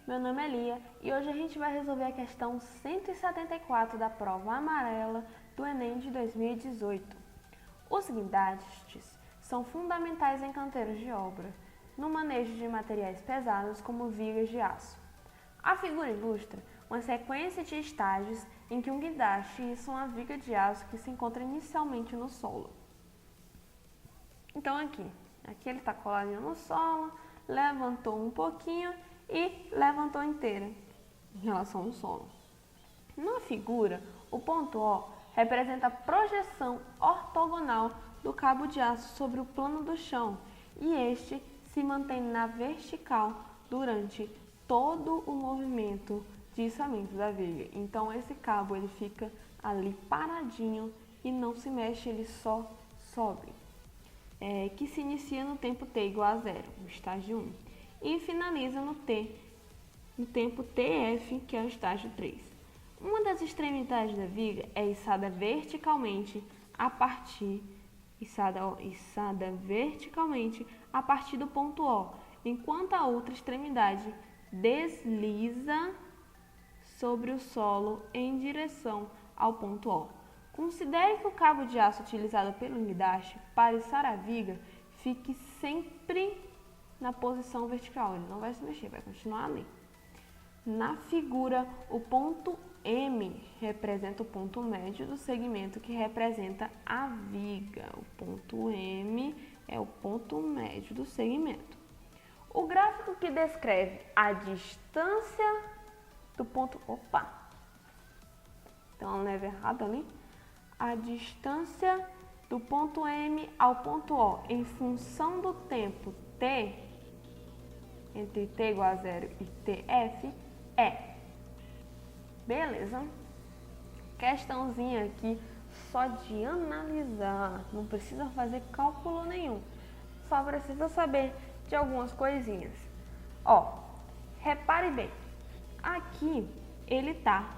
Meu nome é Lia e hoje a gente vai resolver a questão 174 da prova amarela do Enem de 2018. Os guindastes são fundamentais em canteiros de obra, no manejo de materiais pesados como vigas de aço. A figura ilustra uma sequência de estágios em que um guindaste isso é uma viga de aço que se encontra inicialmente no solo. Então aqui ele está coladinho no solo, levantou um pouquinho e levantou inteira em relação ao solo. Na figura, o ponto O representa a projeção ortogonal do cabo de aço sobre o plano do chão e este se mantém na vertical durante todo o movimento de içamento da viga. Então esse cabo ele fica ali paradinho e não se mexe, ele só sobe. Que se inicia no tempo t igual a 0, no estágio 1, e finaliza no tempo tf, que é o estágio 3. Uma das extremidades da viga é içada verticalmente a partir do ponto O, enquanto a outra extremidade desliza sobre o solo em direção ao ponto O. Considere que o cabo de aço utilizado pelo guindaste para içar a viga fique sempre na posição vertical, ele não vai se mexer, vai continuar ali. Na figura, o ponto M representa o ponto médio do segmento que representa a viga. O ponto M é o ponto médio do segmento. O gráfico que descreve a distância do ponto... tem uma leve errada ali. A distância do ponto M ao ponto O em função do tempo T, entre T igual a 0 e TF, é. Beleza? Questãozinha aqui só de analisar, não precisa fazer cálculo nenhum, só precisa saber de algumas coisinhas. Repare bem, aqui ele tá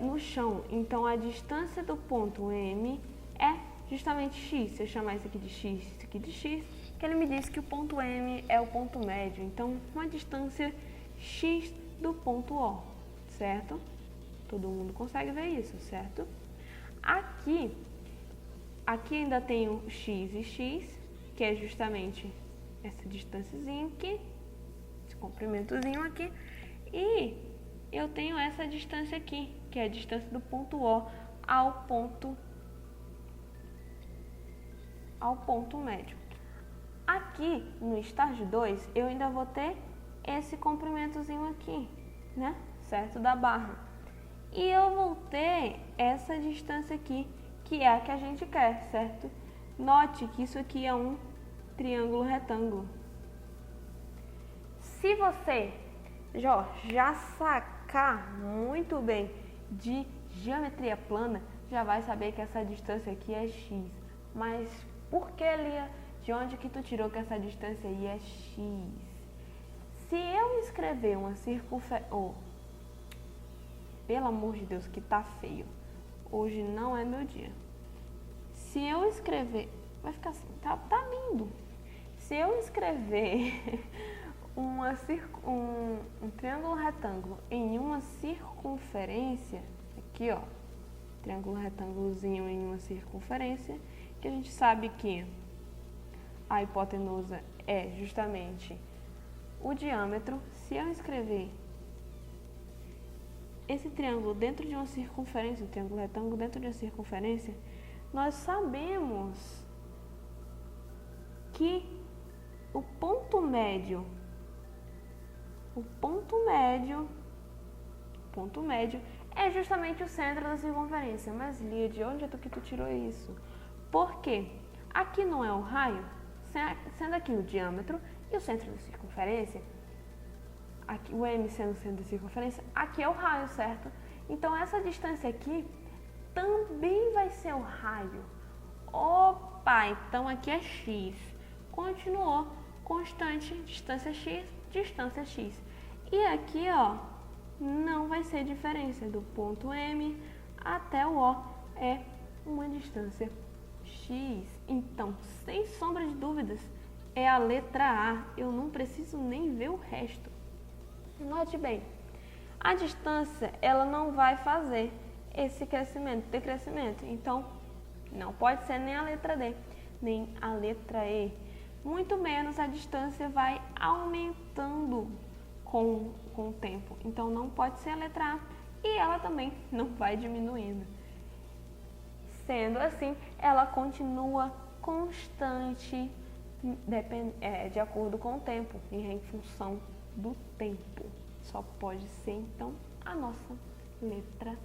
no chão, então a distância do ponto M é justamente x. Se eu chamar isso aqui de x, isso aqui de x, que ele me disse que o ponto M é o ponto médio, então uma distância x do ponto O, certo? Todo mundo consegue ver isso, certo? Aqui ainda tem o x e x, que é justamente essa distânciazinha aqui, esse comprimentozinho aqui, e eu tenho essa distância aqui, que é a distância do ponto O ao ponto médio. Aqui no estágio 2, eu ainda vou ter esse comprimentozinho aqui, né? Certo? Da barra. E eu vou ter essa distância aqui, que é a que a gente quer, certo? Note que isso aqui é um triângulo retângulo. Se você já sacar muito bem de geometria plana, já vai saber que essa distância aqui é x. Mas por que, Lia? De onde que tu tirou que essa distância aí é x? Se eu escrever uma circunferência... pelo amor de Deus, que tá feio. Hoje não é meu dia. Se eu escrever... vai ficar assim, tá lindo. Se eu escrever um triângulo retângulo em uma circunferência, aqui ó, triângulo retângulozinho em uma circunferência, que a gente sabe que a hipotenusa é justamente o diâmetro. Se eu escrever esse triângulo dentro de uma circunferência, um triângulo retângulo dentro de uma circunferência, nós sabemos que o ponto médio é justamente o centro da circunferência. Mas, Lia, de onde é que tu tirou isso? Porque aqui não é o raio, sendo aqui o diâmetro e o centro da circunferência, aqui, o M sendo o centro da circunferência, aqui é o raio, certo? Então essa distância aqui também vai ser o raio. Então aqui é x. Continuou, constante, distância x. E aqui, ó, não vai ser diferença. Do ponto M até o O é uma distância x. Então, sem sombra de dúvidas, é a letra A. Eu não preciso nem ver o resto. Note bem, a distância ela não vai fazer esse crescimento, decrescimento. Então, não pode ser nem a letra D, nem a letra E. Muito menos a distância vai aumentando com o tempo. Então, não pode ser a letra A e ela também não vai diminuindo. Sendo assim, ela continua constante de acordo com o tempo e em função do tempo. Só pode ser, então, a nossa letra